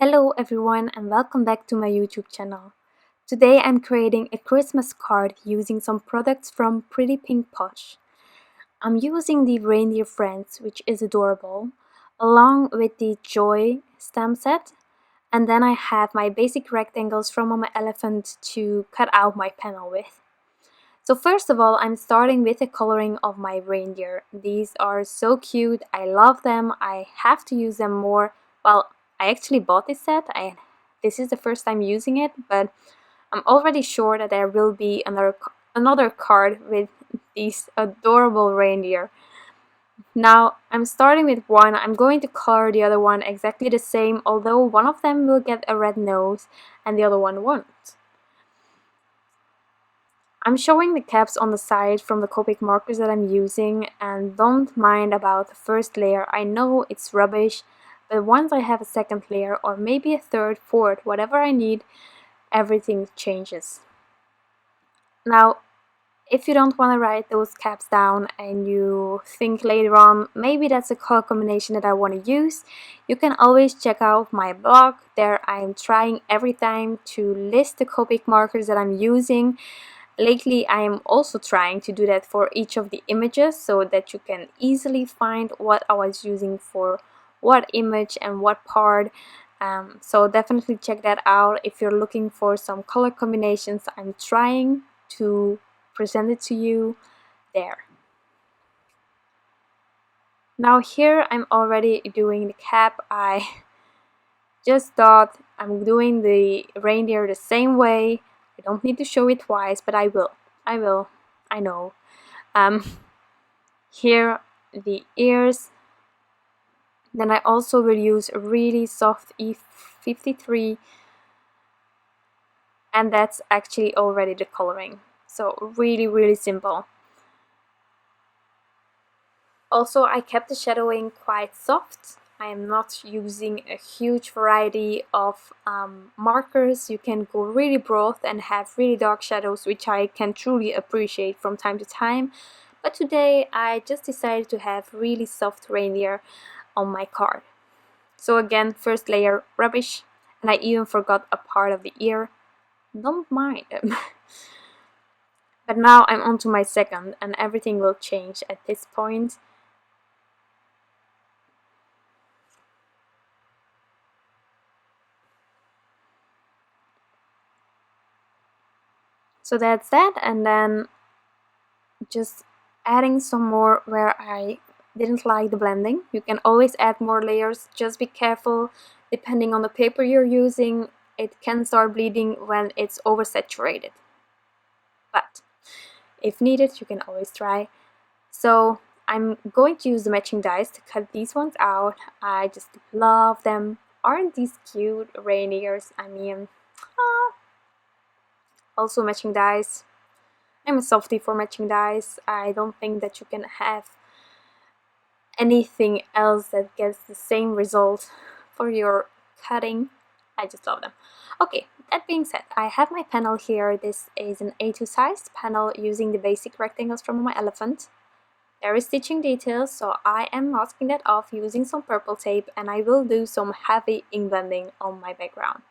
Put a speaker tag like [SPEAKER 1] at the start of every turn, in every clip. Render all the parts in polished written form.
[SPEAKER 1] Hello everyone and welcome back to my YouTube channel. Today I'm creating a Christmas card using some products from Pretty Pink Posh. I'm using the Reindeer Friends, which is adorable, along with the Joy stamp set, and then I have my basic rectangles from my elephant to cut out my panel with. So first of all, I'm starting with the coloring of my reindeer. These are so cute, I love them, I have to use them more. Well, I actually bought this set, this is the first time using it, but I'm already sure that there will be another card with these adorable reindeer. Now, I'm starting with one, I'm going to color the other one exactly the same, although one of them will get a red nose and the other one won't. I'm showing the caps on the side from the Copic markers that I'm using, and don't mind about the first layer. I know it's rubbish, but once I have a second layer or maybe a third, fourth, whatever I need, everything changes. Now, if you don't want to write those caps down and you think later on maybe that's a color combination that I want to use, you can always check out my blog. There I'm trying every time to list the Copic markers that I'm using. Lately I am also trying to do that for each of the images so that you can easily find what I was using for what image and what part. So definitely check that out if you're looking for some color combinations. I'm trying to present it to you there. Now here I'm already doing the cap. I just thought I'm doing the reindeer the same way. I don't need to show it twice, but I will. I know. Here the ears. Then I also will use a really soft E53, and that's actually already the coloring. So really simple. Also, I kept the shadowing quite soft. I am not using a huge variety of markers. You can go really broad and have really dark shadows, which I can truly appreciate from time to time. But today I just decided to have really soft reindeer on my card. So again, first layer rubbish, and I even forgot a part of the ear. Don't mind them. But now I'm on to my second, and everything will change at this point. So that's that, and then just adding some more where I didn't like the blending. You can always add more layers, just be careful. Depending on the paper you're using, it can start bleeding when it's oversaturated. But if needed, you can always try. So I'm going to use the matching dies to cut these ones out. I just love them. Aren't these cute reindeers? I mean, also matching dies. I'm a softie for matching dies. I don't think that you can have anything else that gets the same result for your cutting. I just love them. Okay, that being said, I have my panel here. This is an A2 sized panel using the basic rectangles from my elephant. There is stitching details, so I am masking that off using some purple tape, and I will do some heavy ink blending on my background.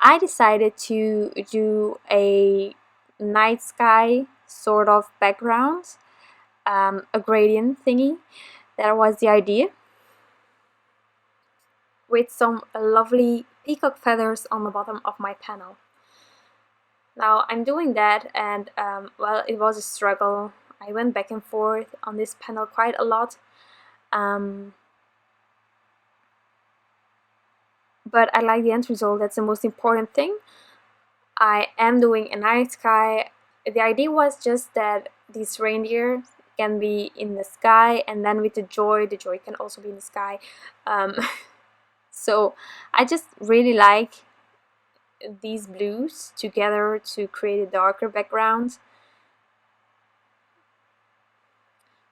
[SPEAKER 1] I decided to do a night sky sort of background, a gradient thingy. That was the idea, with some lovely peacock feathers on the bottom of my panel. Now I'm doing that, and well, it was a struggle. I went back and forth on this panel quite a lot, but I like the end result. That's the most important thing. I am doing a night sky. The idea was just that these reindeer can be in the sky, and then with the joy can also be in the sky. So I just really like these blues together to create a darker background.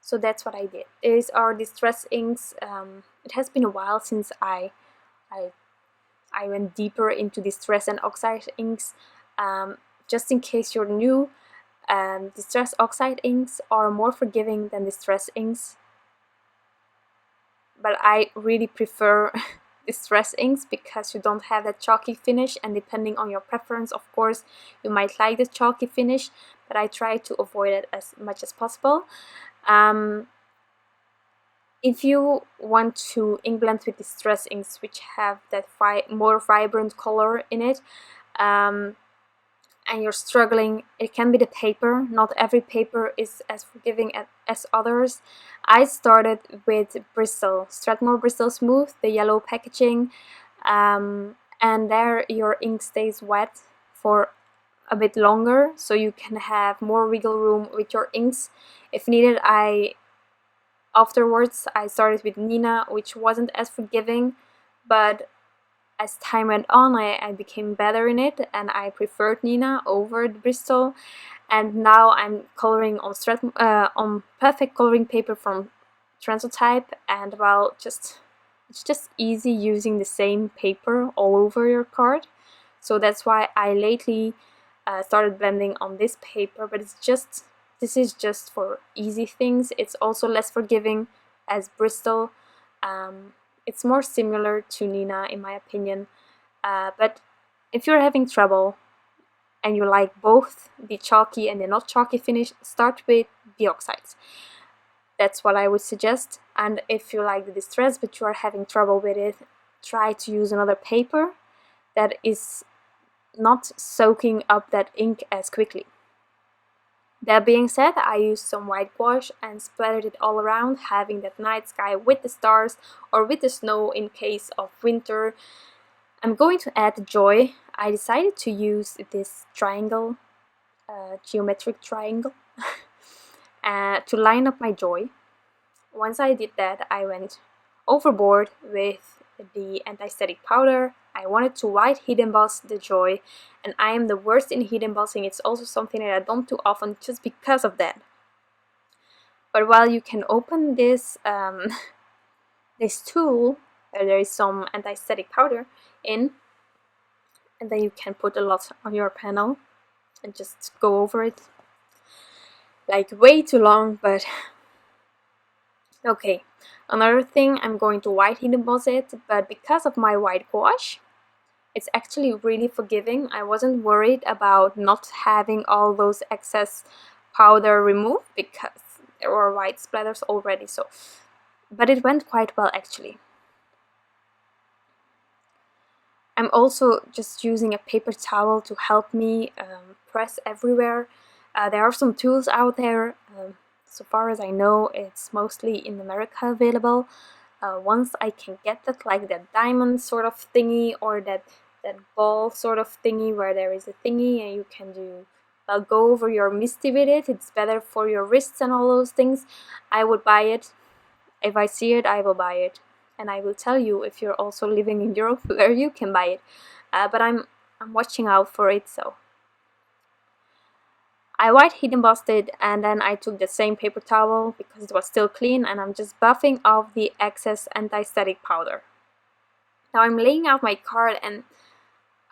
[SPEAKER 1] So that's what I did. These are distress inks. It has been a while since I went deeper into distress and oxide inks. Just in case you're new, distress oxide inks are more forgiving than distress inks, but I really prefer distress inks because you don't have that chalky finish, and depending on your preference, of course, you might like the chalky finish, but I try to avoid it as much as possible. If you want to ink blend with distress inks which have that more vibrant color in it, and you're struggling, it can be the paper. Not every paper is as forgiving as others. I started with Bristol, Strathmore Bristol Smooth, the yellow packaging, and there your ink stays wet for a bit longer, so you can have more wiggle room with your inks. If needed, afterwards I started with Neenah, which wasn't as forgiving, but as time went on I became better in it, and I preferred Neenah over the Bristol. And now I'm coloring on perfect coloring paper from Transotype, and well, it's just easy using the same paper all over your card. So that's why I lately started blending on this paper, but this is just for easy things. It's also less forgiving as Bristol. It's more similar to Neenah in my opinion, but if you're having trouble and you like both the chalky and the not chalky finish, start with the oxides. That's what I would suggest. And if you like the distress but you are having trouble with it, try to use another paper that is not soaking up that ink as quickly. That being said, I used some white gouache and splattered it all around, having that night sky with the stars or with the snow in case of winter. I'm going to add the joy. I decided to use this triangle, geometric triangle, to line up my joy. Once I did that, I went overboard with the anti-static powder. I wanted to white heat emboss the joy, and I am the worst in heat embossing. It's also something that I don't do often just because of that. But while you can open this this tool, there is some anti-static powder in, and then you can put a lot on your panel and just go over it like way too long, but okay. Another thing, I'm going to white heat emboss it, but because of my white gouache, it's actually really forgiving. I wasn't worried about not having all those excess powder removed because there were white splatters already, but it went quite well actually. I'm also just using a paper towel to help me press everywhere. There are some tools out there. So far as I know, it's mostly in America available. Once I can get that, like that diamond sort of thingy or that ball sort of thingy where there is a thingy and you can go over your misty with it. It's better for your wrists and all those things. I would buy it. If I see it, I will buy it. And I will tell you if you're also living in Europe where you can buy it. But I'm watching out for it, so I white heat embossed it, and then I took the same paper towel because it was still clean, and I'm just buffing off the excess anti-static powder. Now I'm laying out my card, and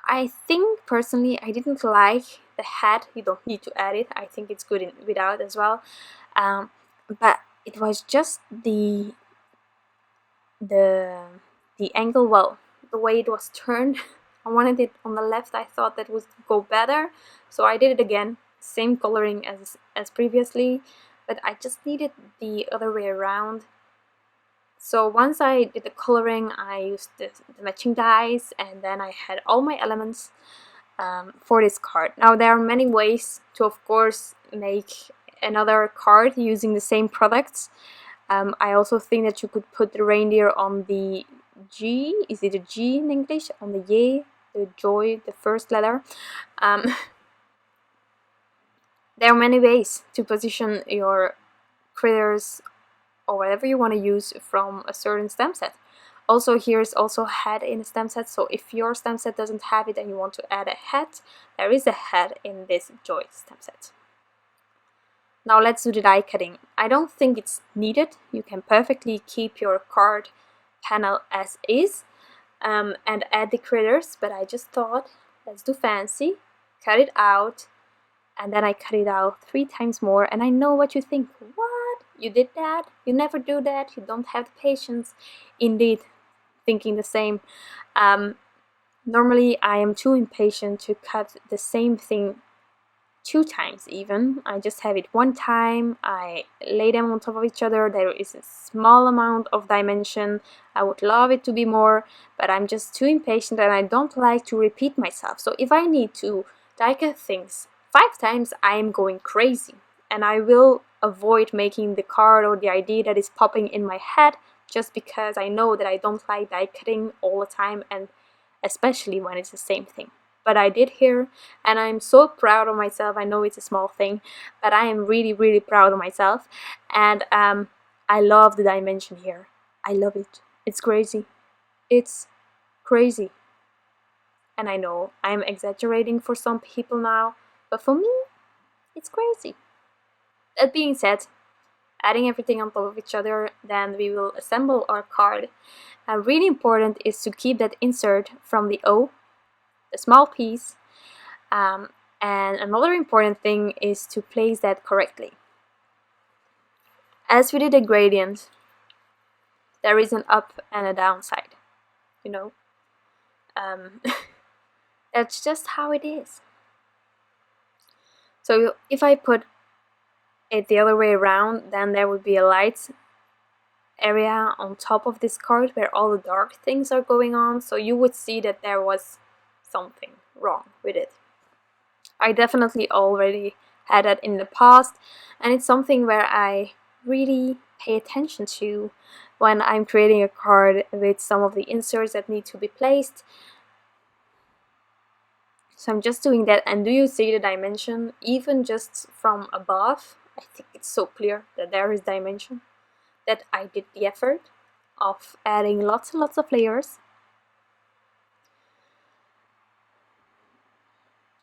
[SPEAKER 1] I think personally I didn't like the hat. You don't need to add it. I think it's good without as well. But it was just the angle, well, the way it was turned. I wanted it on the left. I thought that would go better, so I did it again. Same coloring as previously, but I just needed the other way around. So once I did the coloring, I used the matching dyes, and then I had all my elements for this card. Now there are many ways to, of course, make another card using the same products. I also think that you could put the reindeer on the G, is it a G in English? On the Y, the joy, the first letter. There are many ways to position your critters or whatever you want to use from a certain stem set. Also, here's also a hat in a stem set, so if your stem set doesn't have it and you want to add a hat, there is a hat in this Joy stem set. Now let's do the die cutting. I don't think it's needed. You can perfectly keep your card panel as is and add the critters, but I just thought, let's do fancy, cut it out. And then I cut it out 3 times more, and I know what you think. What? You did that? You never do that? You don't have the patience? Indeed, thinking the same. Normally I am too impatient to cut the same thing 2 times even. I just have it 1 time, I lay them on top of each other, there is a small amount of dimension. I would love it to be more, but I'm just too impatient and I don't like to repeat myself. So if I need to die cut things 5 times, I am going crazy, and I will avoid making the card or the idea that is popping in my head, just because I know that I don't like die cutting all the time, and especially when it's the same thing. But I did here, and I'm so proud of myself. I know it's a small thing, but I am really, really proud of myself. And I love the dimension here. I love it. It's crazy. It's crazy. And I know I'm exaggerating for some people now, but for me, it's crazy. That being said, adding everything on top of each other, then we will assemble our card. Really important is to keep that insert from the O, the small piece, and another important thing is to place that correctly. As we did a gradient, there is an up and a down side, you know. That's just how it is. So if I put it the other way around, then there would be a light area on top of this card where all the dark things are going on, so you would see that there was something wrong with it. I definitely already had that in the past, and it's something where I really pay attention to when I'm creating a card with some of the inserts that need to be placed. So I'm just doing that, and do you see the dimension? Even just from above, I think it's so clear that there is dimension, that I did the effort of adding lots and lots of layers.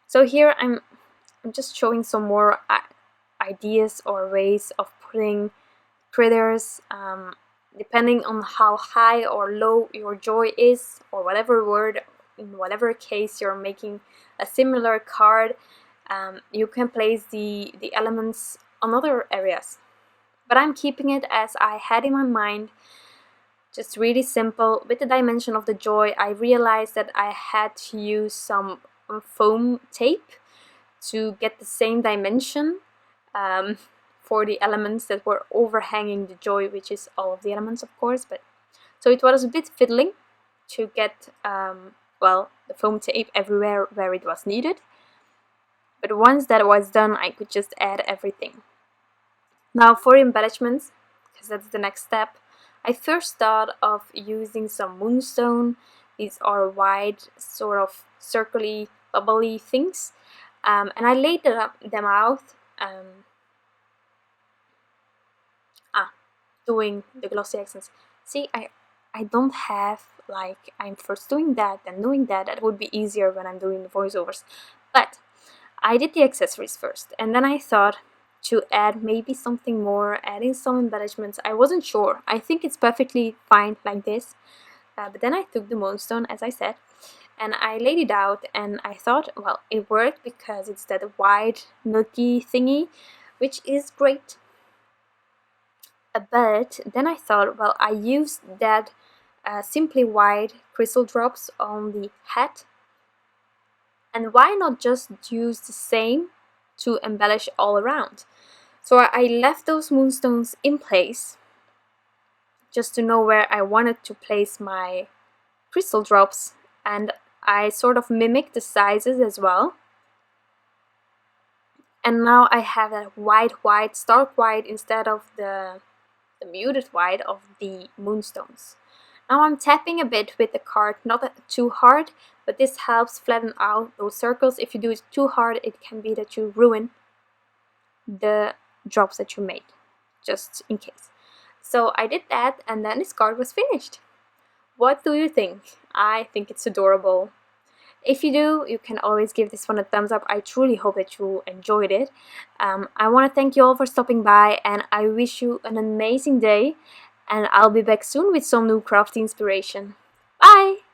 [SPEAKER 1] So here I'm just showing some more ideas or ways of putting critters, depending on how high or low your joy is, or whatever word, in whatever case you're making a similar card, you can place the elements on other areas. But I'm keeping it as I had in my mind, just really simple. With the dimension of the joy, I realized that I had to use some foam tape to get the same dimension for the elements that were overhanging the joy, which is all of the elements, of course. But so it was a bit fiddling to get well, the foam tape everywhere where it was needed. But once that was done, I could just add everything. Now for embellishments, because that's the next step, I first thought of using some moonstone. These are wide, sort of circly, bubbly things. And I laid them out doing the glossy accents. See, I don't have, like, I'm first doing that, then doing that. That would be easier when I'm doing the voiceovers. But I did the accessories first, and then I thought to add maybe something more, adding some embellishments. I wasn't sure. I think it's perfectly fine like this. But then I took the moonstone, as I said, and I laid it out, and I thought, well, it worked because it's that wide, milky thingy, which is great. But then I thought, well, I used that simply white crystal drops on the hat, and why not just use the same to embellish all around? So I left those moonstones in place just to know where I wanted to place my crystal drops, and I sort of mimicked the sizes as well. And now I have that white, stark white, instead of the muted white of the moonstones. Now I'm tapping a bit with the card, not too hard, but this helps flatten out those circles. If you do it too hard, it can be that you ruin the drops that you made, just in case. So I did that, and then this card was finished. What do you think? I think it's adorable. If you do, you can always give this one a thumbs up. I truly hope that you enjoyed it. I want to thank you all for stopping by, and I wish you an amazing day, and I'll be back soon with some new crafty inspiration. Bye!